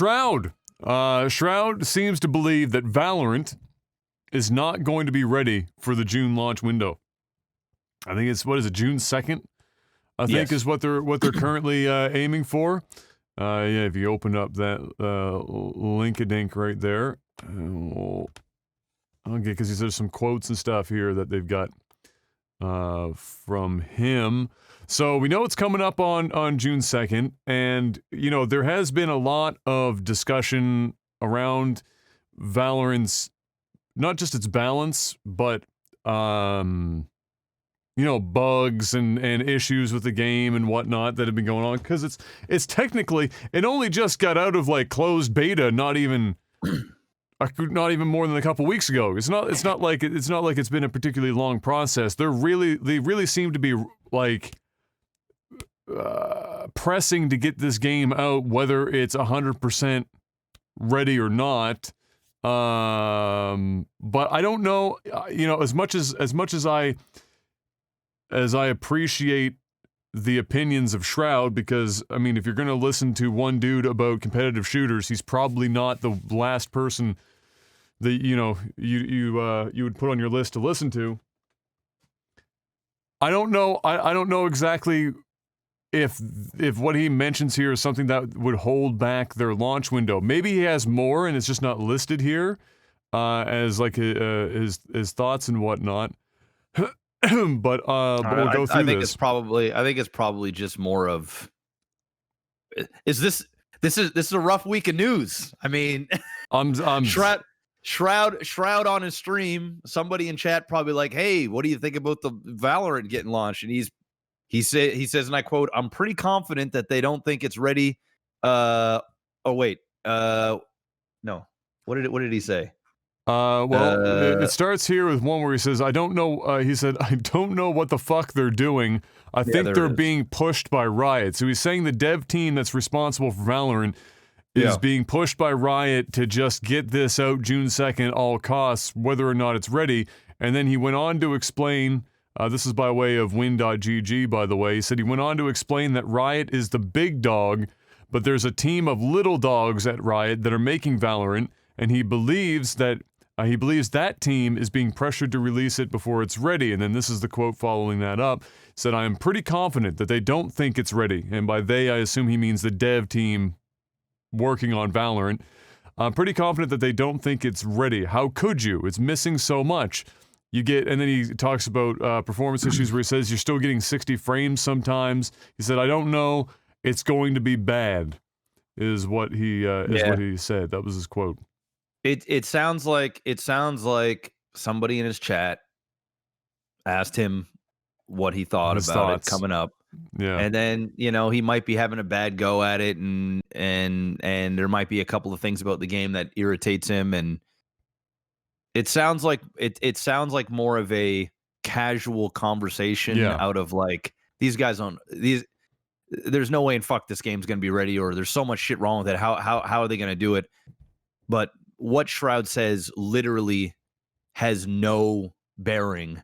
Shroud. Shroud seems to believe that Valorant is not going to be ready for the June launch window. I think it's, June 2nd? I think is what they're currently aiming for. Yeah, if you open up that link-a-dink right there. Okay, because there's some quotes and stuff here that they've got from him. So we know it's coming up on June 2nd, and, you know, there has been a lot of discussion around Valorant's, not just its balance, but, you know, bugs and issues with the game and whatnot that have been going on, because it's technically, it only just got out of, like, closed beta, not even more than a couple weeks ago. It's not like it's been a particularly long process. They really seem to be, like, pressing to get this game out, whether it's 100% ready or not. But I don't know, you know, as much as I appreciate the opinions of Shroud, because, I mean, if you're going to listen to one dude about competitive shooters, he's probably not the last person that, you know, you would put on your list to listen to. I don't know exactly if what he mentions here is something that would hold back their launch window. Maybe he has more and it's just not listed here as like his thoughts and whatnot. But we'll go through this. I think it's probably just more of, this is a rough week of news. I mean, I'm Shroud on his stream, somebody in chat probably like, hey, what do you think about the Valorant getting launched? And he says, and I quote, I'm pretty confident that they don't think it's ready. No. What did he say? It starts here with one where he says, I don't know, he said, I don't know what the fuck they're doing. I think they're being pushed by Riot. So he's saying the dev team that's responsible for Valorant is being pushed by Riot to just get this out June 2nd, all costs, whether or not it's ready. And then he went on to explain, this is by way of win.gg, by the way, he said he went on to explain that Riot is the big dog, but there's a team of little dogs at Riot that are making Valorant, and he believes that team is being pressured to release it before it's ready. And then this is the quote following that up, said, I am pretty confident that they don't think it's ready. And by they, I assume he means the dev team working on Valorant. I'm pretty confident that they don't think it's ready. How could you? It's missing so much. And then he talks about performance issues where he says you're still getting 60 frames sometimes. He said, I don't know. It's going to be bad, is what he said. That was his quote. It sounds like somebody in his chat asked him what he thought about it coming up. Yeah. And then, you know, he might be having a bad go at it, and there might be a couple of things about the game that irritates him, and it sounds like more of a casual conversation out of like, these guys there's no way in fuck this game's going to be ready, or there's so much shit wrong with it. How are they going to do it? But what Shroud says literally has no bearing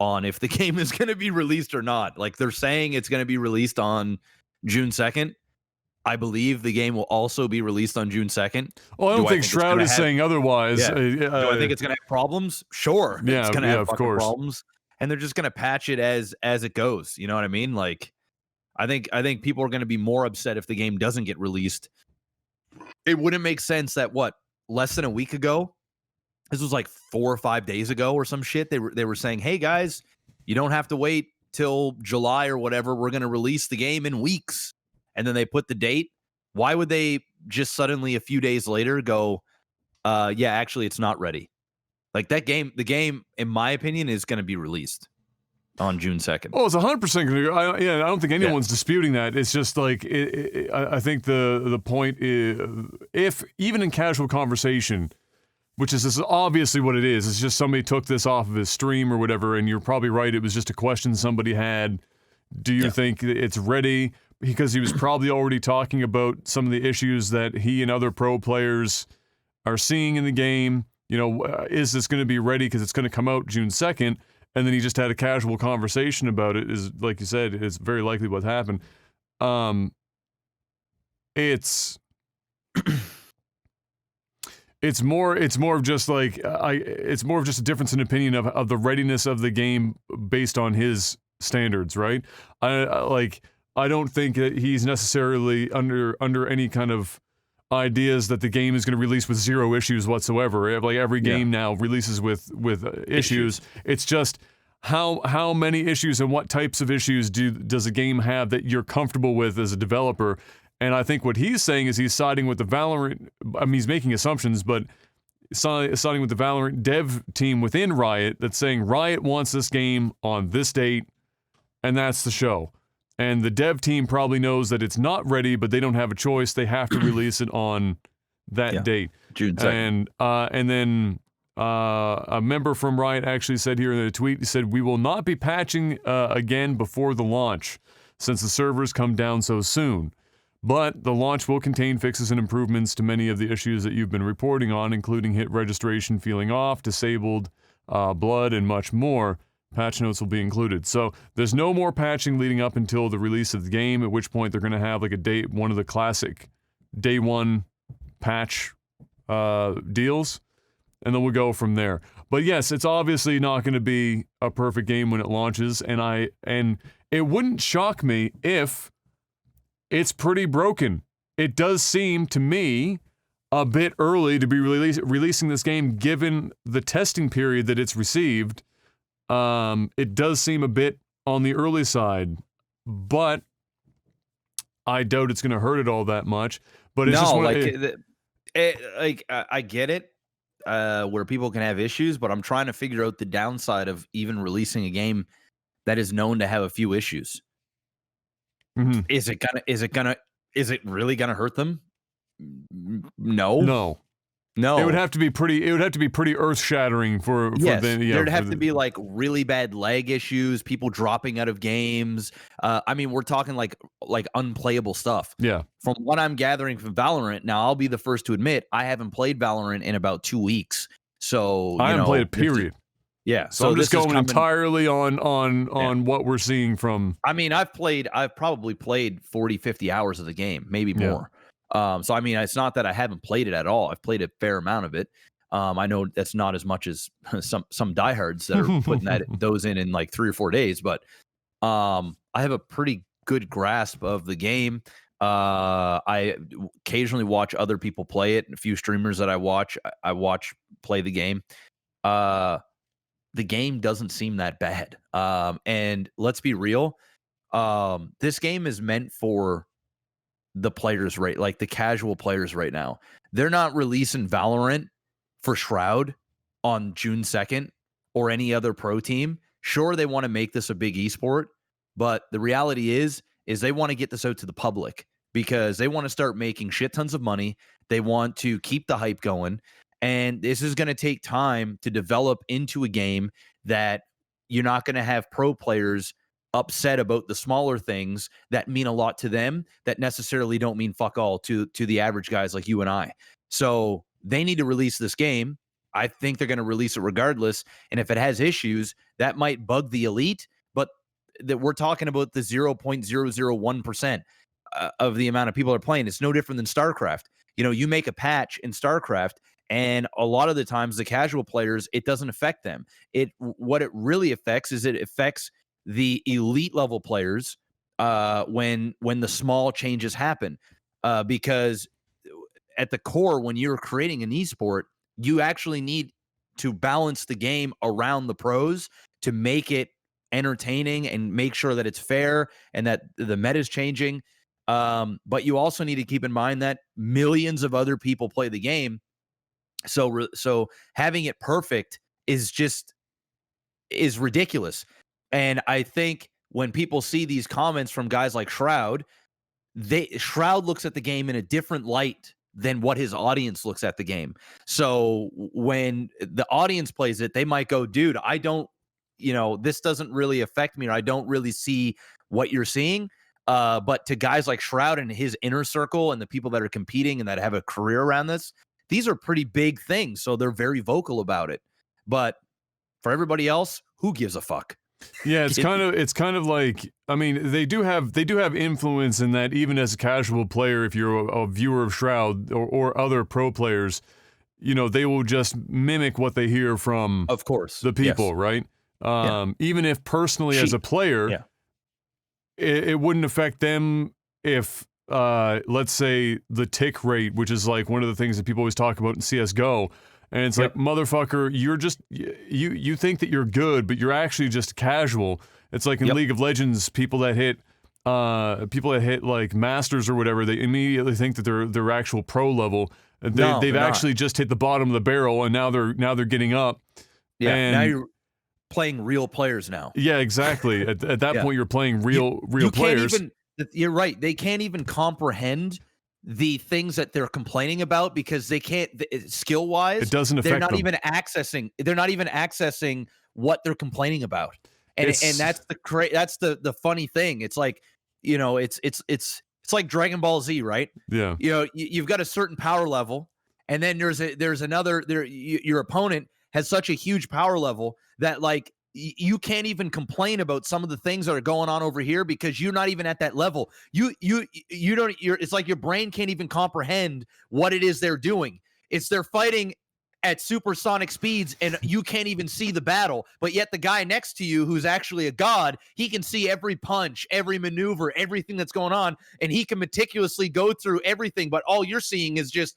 on if the game is going to be released or not. Like, they're saying it's going to be released on June 2nd. I believe the game will also be released on June 2nd. Well, I don't think Shroud is saying otherwise. Yeah. Do I think it's going to have problems? Sure. Yeah, it's going to have of course. problems. And they're just going to patch it as it goes. You know what I mean? Like, I think people are going to be more upset if the game doesn't get released. It wouldn't make sense that, less than a week ago, this was like 4 or 5 days ago or some shit, they were saying, hey guys, you don't have to wait till July or whatever, we're going to release the game in weeks. And then they put the date. Why would they just suddenly a few days later go, yeah, actually it's not ready? Like, the game in my opinion is going to be released on June 2nd. Oh, it's 100% going to. I don't think anyone's disputing that. It's just like, I think the point is, if even in casual conversation, which is obviously what it is, it's just somebody took this off of his stream or whatever, and you're probably right, it was just a question somebody had. Do you think it's ready? Because he was probably already talking about some of the issues that he and other pro players are seeing in the game. You know, is this going to be ready because it's going to come out June 2nd? And then he just had a casual conversation about it, is, like you said, is very likely what happened. It's It's more of just like it's more of just a difference in opinion of the readiness of the game based on his standards, right? I don't think that he's necessarily under any kind of ideas that the game is going to release with zero issues whatsoever. Like every game now releases with issues. It's just how many issues and what types of issues does a game have that you're comfortable with as a developer? And I think what he's saying is he's siding with the Valorant. I mean, he's making assumptions, but siding with the Valorant dev team within Riot that's saying Riot wants this game on this date, and that's the show. And the dev team probably knows that it's not ready, but they don't have a choice. They have to release it on that date. June 2nd. And then a member from Riot actually said here in a tweet, he said, "We will not be patching again before the launch, since the servers come down so soon. But the launch will contain fixes and improvements to many of the issues that you've been reporting on, including hit registration feeling off, disabled blood, and much more. Patch notes will be included." So there's no more patching leading up until the release of the game, at which point they're going to have like a day, one of the classic day one patch deals, and then we'll go from there. But yes, it's obviously not going to be a perfect game when it launches, and it wouldn't shock me if it's pretty broken. It does seem to me a bit early to be releasing this game given the testing period that it's received. It does seem a bit on the early side, but I doubt it's going to hurt it all that much. But it's just I get it, where people can have issues, but I'm trying to figure out the downside of even releasing a game that is known to have a few issues. Mm-hmm. Is it really gonna hurt them? No. It would have to be pretty earth-shattering for there'd have to be like really bad lag issues, people dropping out of games. I mean, we're talking like unplayable stuff. Yeah. From what I'm gathering from Valorant, now I'll be the first to admit I haven't played Valorant in about 2 weeks. So I haven't played it, period. Yeah, so I'm just going entirely on what we're seeing from. I mean, I've probably played 40, 50 hours of the game, maybe more. So I mean, it's not that I haven't played it at all. I've played a fair amount of it. I know that's not as much as some diehards that are putting those in like 3 or 4 days, but I have a pretty good grasp of the game. I occasionally watch other people play it. A few streamers that I watch play the game. The game doesn't seem that bad. And let's be real. This game is meant for the players, right? Like the casual players right now. They're not releasing Valorant for Shroud on June 2nd or any other pro team. Sure, they want to make this a big esport, but the reality is they want to get this out to the public because they want to start making shit tons of money. They want to keep the hype going. And this is going to take time to develop into a game that you're not going to have pro players upset about the smaller things that mean a lot to them that necessarily don't mean fuck all to the average guys like you and I. So they need to release this game. I think they're going to release it regardless. And if it has issues, that might bug the elite, but that we're talking about the 0.001% of the amount of people are playing. It's no different than StarCraft. You know, you make a patch in StarCraft, and a lot of the times the casual players, it doesn't affect them. What it really affects is it affects the elite level players when the small changes happen. Because at the core, when you're creating an esport, you actually need to balance the game around the pros to make it entertaining and make sure that it's fair and that the meta is changing. But you also need to keep in mind that millions of other people play the game. So having it perfect is ridiculous. And I think when people see these comments from guys like Shroud, Shroud looks at the game in a different light than what his audience looks at the game. So when the audience plays it, they might go, dude, I don't, this doesn't really affect me, or I don't really see what you're seeing. But to guys like Shroud and his inner circle and the people that are competing and that have a career around this, these are pretty big things. So they're very vocal about it. But for everybody else, who gives a fuck? Yeah, it's kind of like, I mean, they do have influence in that. Even as a casual player, if you're a viewer of Shroud or other pro players, you know, they will just mimic what they hear from, of course, the people, yes. right? Even if personally as a player, it wouldn't affect them if, let's say, the tick rate, which is like one of the things that people always talk about in CS:GO, and it's like, motherfucker, you're just, you think that you're good, but you're actually just casual. It's like in League of Legends, people that hit like masters or whatever, they immediately think that they're actual pro level. They've actually just hit the bottom of the barrel, and now they're getting up. Yeah, and now you're playing real players now. Yeah, exactly. At that point, you're playing real players. Can't even, you're right. They can't even comprehend the things that they're complaining about because they can't, skill wise, it doesn't affect them. They're not even accessing what they're complaining about. And that's the funny thing. It's like, you know, it's like Dragon Ball Z, right? Yeah. You know, you've got a certain power level, and then there's another your opponent has such a huge power level that, like, you can't even complain about some of the things that are going on over here because you're not even at that level. It's like your brain can't even comprehend what it is they're doing. They're fighting at supersonic speeds and you can't even see the battle, but yet the guy next to you, who's actually a god, he can see every punch, every maneuver, everything that's going on, and he can meticulously go through everything, but all you're seeing is just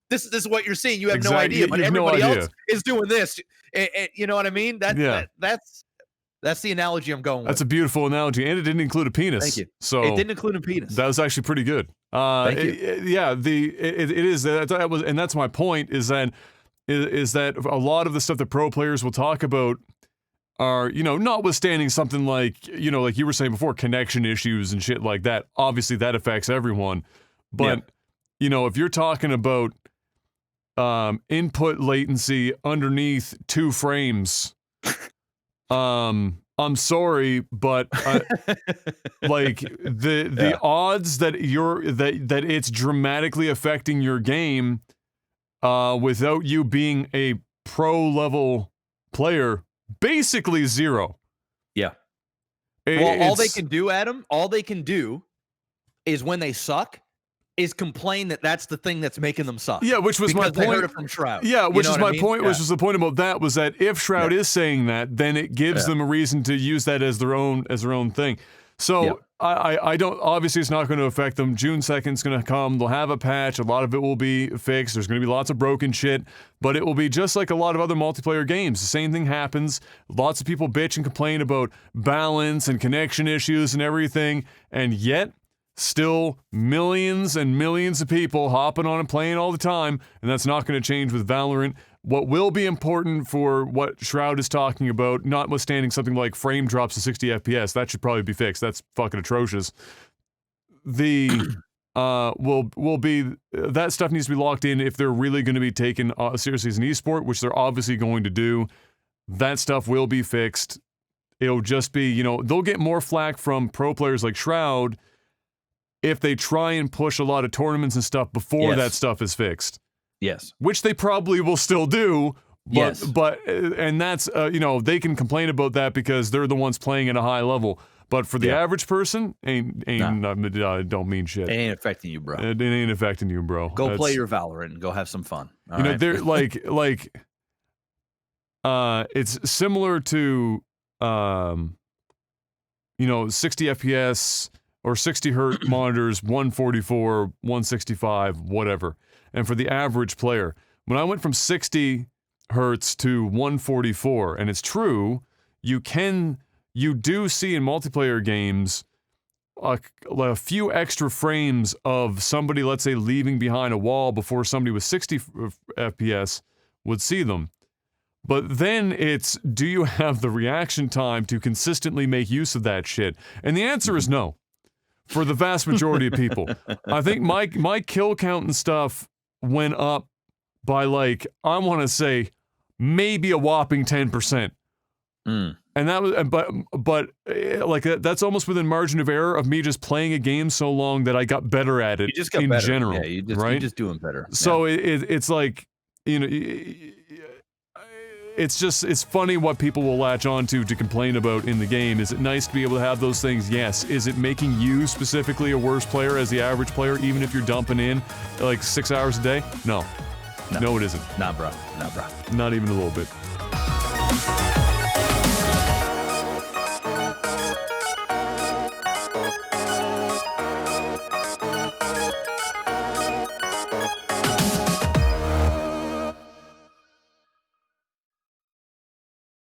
this is what you're seeing. You have no idea, but everybody else is doing this. You know what I mean? That's the analogy I'm going with. That's a beautiful analogy, and it didn't include a penis. Thank you. So it didn't include a penis. That was actually pretty good. Thank you. It is that was, and that's my point. Is that a lot of the stuff that pro players will talk about are, you know, notwithstanding something like, you know, like you were saying before, connection issues and shit like that. Obviously, that affects everyone. But you know, if you're talking about input latency underneath 2 frames, I'm sorry, but like the odds that that it's dramatically affecting your game without you being a pro level player, basically 0. Yeah. Well, all they can do, Adam, is when they suck, is complain that that's the thing that's making them suck. Yeah, which was my point. They heard it from Shroud. Yeah, which is my point. Which was the point about that, was that if Shroud is saying that, then it gives them a reason to use that as their own thing. So I don't. Obviously, it's not going to affect them. June 2nd is going to come. They'll have a patch. A lot of it will be fixed. There's going to be lots of broken shit, but it will be just like a lot of other multiplayer games. The same thing happens. Lots of people bitch and complain about balance and connection issues and everything, and yet still millions and millions of people hopping on and playing all the time, and that's not going to change with Valorant. What will be important for what Shroud is talking about, notwithstanding something like frame drops to 60 FPS, that should probably be fixed. That's fucking atrocious. The will be that stuff needs to be locked in if they're really going to be taken seriously as an esport, which they're obviously going to do. That stuff will be fixed. It'll just be, you know, they'll get more flack from pro players like Shroud if they try and push a lot of tournaments and stuff before that stuff is fixed. Yes. Which they probably will still do, but and that's, you know, they can complain about that because they're the ones playing at a high level. But for the average person, I don't mean shit. It ain't affecting you, bro. It ain't affecting you, bro. Go play your Valorant and go have some fun. All right? They're like, it's similar to, you know, 60 FPS or 60 hertz monitors, 144, 165, whatever. And for the average player, when I went from 60 hertz to 144, and it's true, you do see in multiplayer games a few extra frames of somebody, let's say, leaving behind a wall before somebody with 60 FPS would see them. But then it's, do you have the reaction time to consistently make use of that shit? And the answer is no. For the vast majority of people. I think my kill count and stuff went up by, like, I want to say maybe a whopping 10%. And that was, but like that's almost within margin of error of me just playing a game so long that I got better at it. You just got in better. General, you're just doing better. So it's like, you know, it's funny what people will latch onto to complain about in the game. Is it nice to be able to have those things? Yes. Is it making you specifically a worse player as the average player, even if you're dumping in like 6 hours a day? No, it isn't. Nah, bro. Not even a little bit.